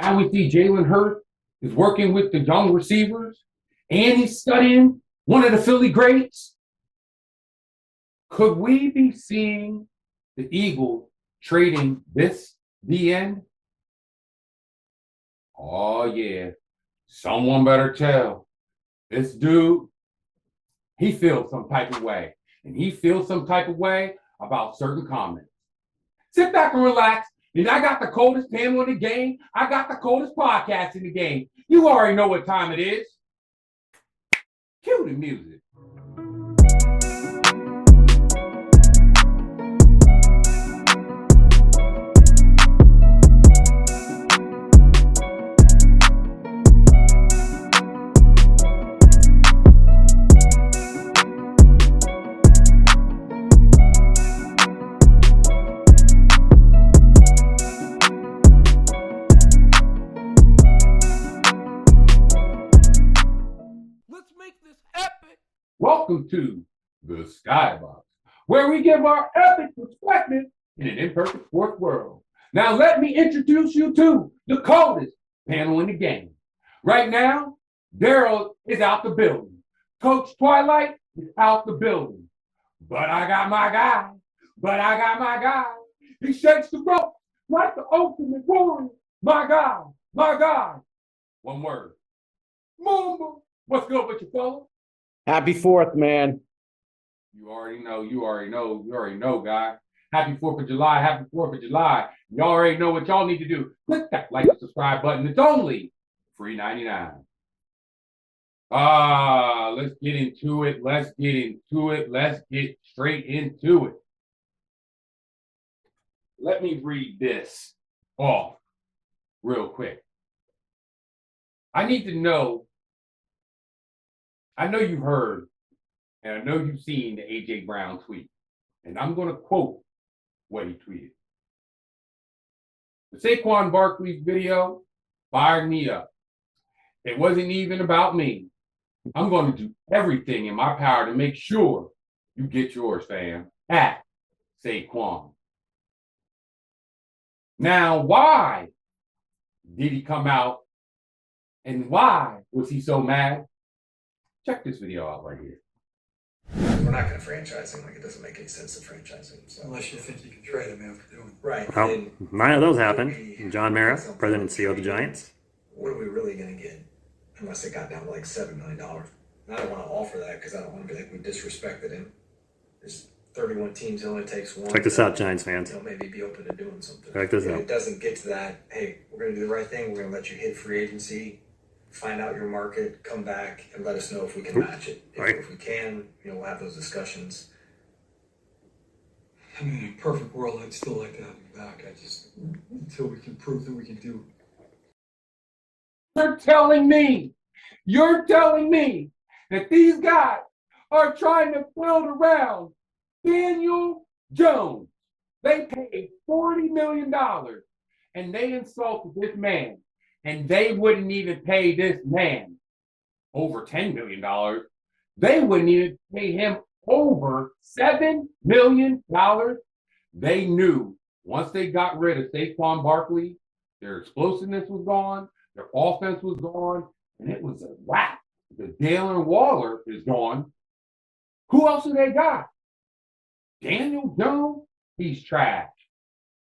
Now we see Jalen Hurts is working with the young receivers, and he's studying one of the Philly greats. Could we be seeing the Eagles trading this the end? Oh, yeah. Someone better tell. This dude, he feels some type of way. And he feels some type of way about certain comments. Sit back and relax. And I got the coldest panel in the game. I got the coldest podcast in the game. You already know what time it is. Cue the music. Welcome to the Skybox, where we give our epic perspective in an imperfect sports world. Now, let me introduce you to the coldest panel in the game. Right now, Daryl is out the building. Coach Twilight is out the building. But I got my guy. He shakes the rope like the ultimate warrior. My God. One word. Mamba. What's good with you, fella? Happy 4th, man. You already know, guy. Happy 4th of July. You already know what y'all need to do. Click that like and subscribe button. It's only $3.99. Let's get into it. Let's get straight into it. Let me read this off real quick. I need to know. I know you've heard, and I know you've seen the A.J. Brown tweet, and I'm going to quote what he tweeted. The Saquon Barkley video fired me up. It wasn't even about me. I'm going to do everything in my power to make sure you get yours, fam, at Saquon. Now, why did he come out, and why was he so mad? Check this video out right here. We're not going to franchise him. Like, it doesn't make any sense to franchise him. So. Unless you think you can trade him after doing it. Right. Well, none of those happened. John Mara, president and CEO of the Giants. What are we really going to get? Unless it got down to like $7 million. And I don't want to offer that because I don't want to be like we disrespected him. There's 31 teams. It only takes one. Check this out, Giants fans. Maybe be open to doing something. Check this out. It doesn't get to that, hey, we're going to do the right thing. We're going to let you hit free agency. Find out your market, come back, and let us know if we can match it. If we can, we'll have those discussions. I mean, in a perfect world, I'd still like to have him back. Until we can prove that we can do it. You're telling me that these guys are trying to build around Daniel Jones. They paid $40 million, and they insulted this man. And they wouldn't even pay this man over $10 million. They wouldn't even pay him over $7 million. They knew once they got rid of Saquon Barkley, their explosiveness was gone, their offense was gone, and it was a wrap. The Jalen Waller is gone. Who else do they got? Daniel Jones? He's trash.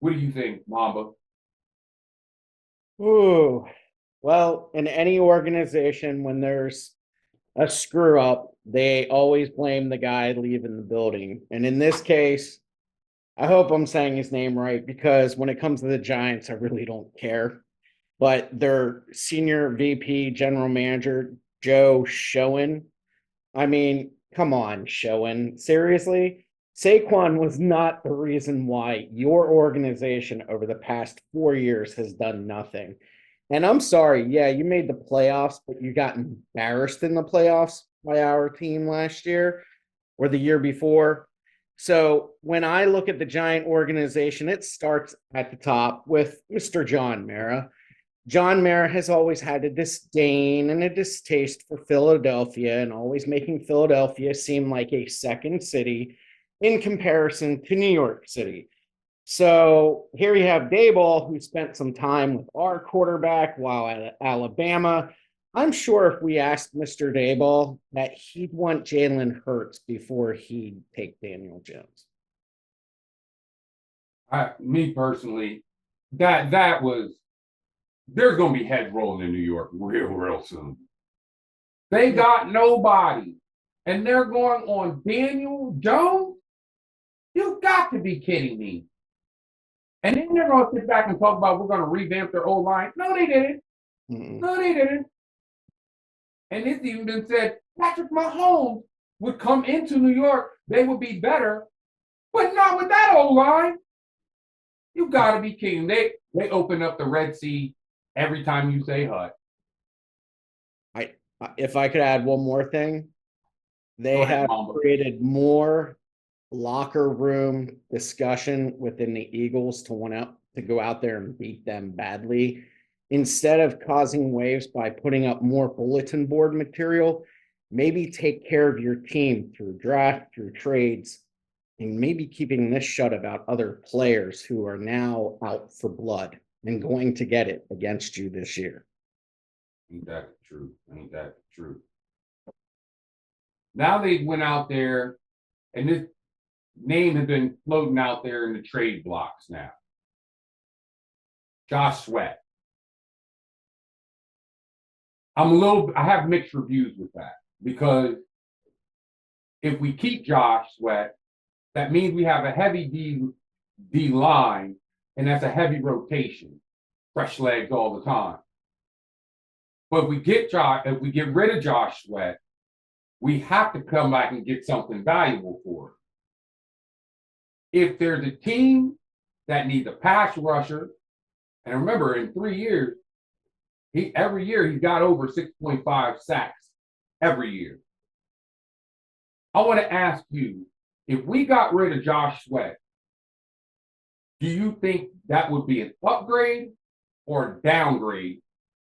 What do you think, Mamba? Ooh, well, in any organization, when there's a screw up, they always blame the guy leaving the building. And in this case, I hope I'm saying his name right, because when it comes to the Giants, I really don't care. But their senior VP, general manager, Joe Schoen. I mean, come on, Schoen. Seriously? Saquon was not the reason why your organization over the past 4 years has done nothing. And I'm sorry, yeah, you made the playoffs, but you got embarrassed in the playoffs by our team last year or the year before. So when I look at the Giant organization, it starts at the top with Mr. John Mara. John Mara has always had a disdain and a distaste for Philadelphia and always making Philadelphia seem like a second city in comparison to New York City. So here you have Dayball, who spent some time with our quarterback while at Alabama. I'm sure if we asked Mr. Dayball that he'd want Jalen Hurts before he'd take Daniel Jones. Me personally, that was there's gonna be heads rolling in New York real soon. They got nobody, and they're going on Daniel Jones. You got to be kidding me! And then they're gonna sit back and talk about we're gonna revamp their old line. No, they didn't. No, they didn't. And it's even been said Patrick Mahomes would come into New York, they would be better, but not with that old line. You got to be kidding. They open up the Red Sea every time you say hut. If I could add one more thing, they Go ahead, have Mamba. created more locker room discussion within the Eagles to want to go out there and beat them badly. Instead of causing waves by putting up more bulletin board material, maybe take care of your team through draft, through trades, and maybe keeping this shut about other players who are now out for blood and going to get it against you this year. Ain't that true? Ain't that true? Now they went out there, and this name has been floating out there in the trade blocks now. Josh Sweat. I have mixed reviews with that because if we keep Josh Sweat, that means we have a heavy D line, and that's a heavy rotation, fresh legs all the time. But if we get rid of Josh Sweat, we have to come back and get something valuable for it. If there's a team that needs a pass rusher, and remember, in 3 years, every year he's got over 6.5 sacks every year. I want to ask you, if we got rid of Josh Sweat, do you think that would be an upgrade or a downgrade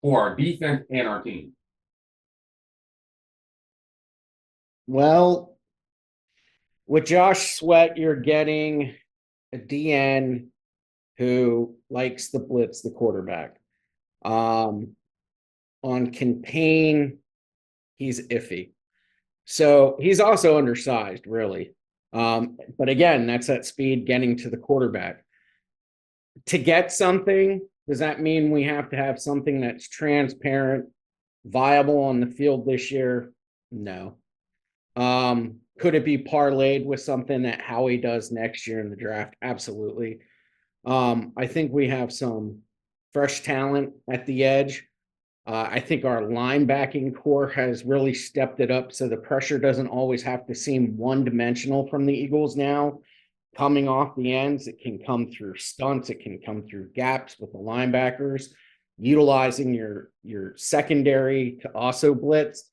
for our defense and our team? Well, with Josh Sweat, you're getting a DN who likes to blitz the quarterback. On contain, he's iffy. So he's also undersized, really. But again, that's that speed getting to the quarterback. To get something, does that mean we have to have something that's transparent, viable on the field this year? No. Could it be parlayed with something that Howie does next year in the draft? Absolutely. I think we have some fresh talent at the edge. I think our linebacking core has really stepped it up so the pressure doesn't always have to seem one-dimensional from the Eagles now. Coming off the ends, it can come through stunts, it can come through gaps with the linebackers, utilizing your secondary to also blitz.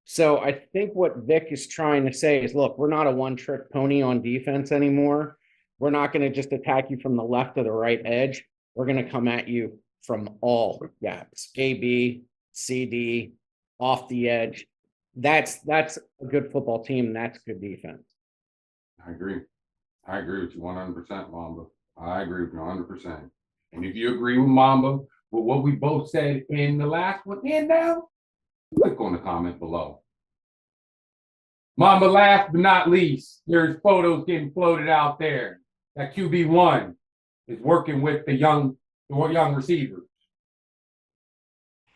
So I think what Vic is trying to say is, look, we're not a one-trick pony on defense anymore. We're not going to just attack you from the left or the right edge. We're going to come at you from all gaps, AB, CD, off the edge. That's a good football team, and that's good defense. I agree. I agree with you 100%, Mamba. I agree with you 100%. And if you agree with Mamba, with what we both said in the last one, and now, click on the comment below. Mamba, last but not least, there's photos getting floated out there that QB1 is working with the young receivers.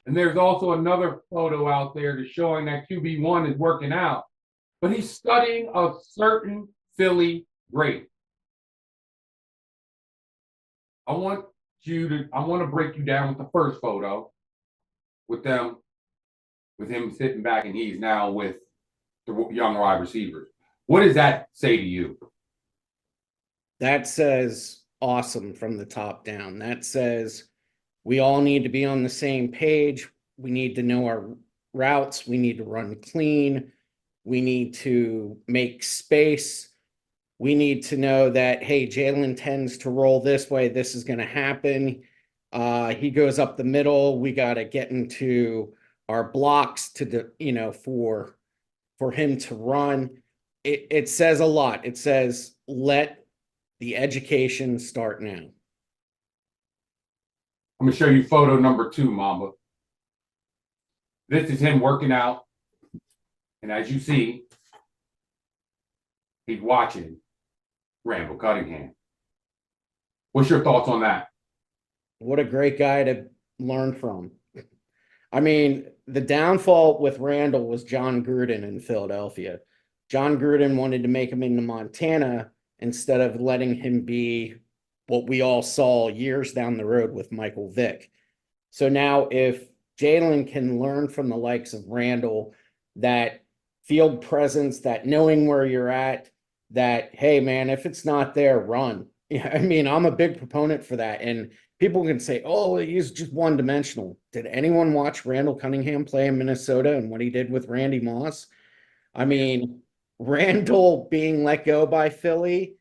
And there's also another photo out there that's showing that QB1 is working out, but he's studying a certain Philly great. I want to break you down with the first photo with him sitting back, and he's now with the young wide receivers. What does that say to you? That says awesome from the top down. That says we all need to be on the same page. We need to know our routes. We need to run clean. We need to make space. We need to know that, hey, Jalen tends to roll this way. This is going to happen. He goes up the middle. We got to get into our blocks for him to run. It says a lot. It says let The education start now. I'm gonna show you photo number 2, Mamba. This is him working out. And as you see, he's watching Randall Cunningham. What's your thoughts on that? What a great guy to learn from. I mean, the downfall with Randall was John Gruden in Philadelphia. John Gruden wanted to make him into Montana instead of letting him be what we all saw years down the road with Michael Vick. So now if Jalen can learn from the likes of Randall, that field presence, that knowing where you're at, that, hey, man, if it's not there, run. Yeah, I mean, I'm a big proponent for that. And people can say, oh, he's just one dimensional. Did anyone watch Randall Cunningham play in Minnesota and what he did with Randy Moss? I mean, Randall being let go by Philly,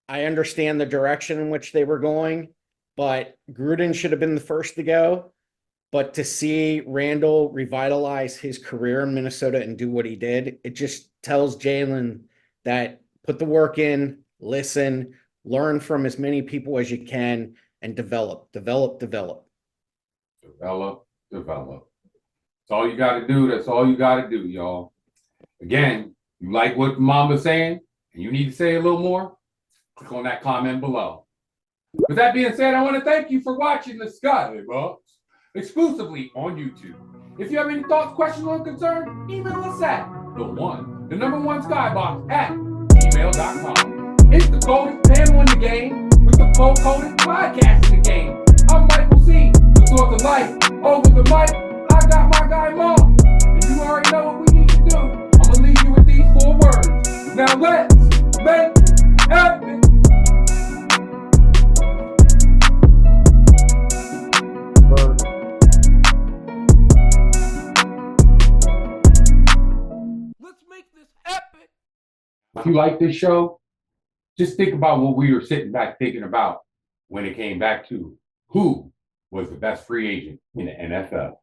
I understand the direction in which they were going, but Gruden should have been the first to go. But to see Randall revitalize his career in Minnesota and do what he did, it just tells Jalen that put the work in, listen, learn from as many people as you can, and develop. Develop. That's all you got to do. That's all you got to do, y'all. Again, you like what Mamba's saying, and you need to say a little more, click on that comment below. With that being said, I want to thank you for watching the Skybox exclusively on YouTube. If you have any thoughts, questions, or concerns, email us at number one skybox at gmail.com. It's the coldest panel in the game with the coldest podcast in the game. I'm Michael C, the source of life. Over the mic, I got my guy Mom. And you already know what we need to do. I'm going to leave you with these 4 words. Now let's make it happen. Let's make this epic. If you like this show, just think about what we were sitting back thinking about when it came back to who was the best free agent in the NFL.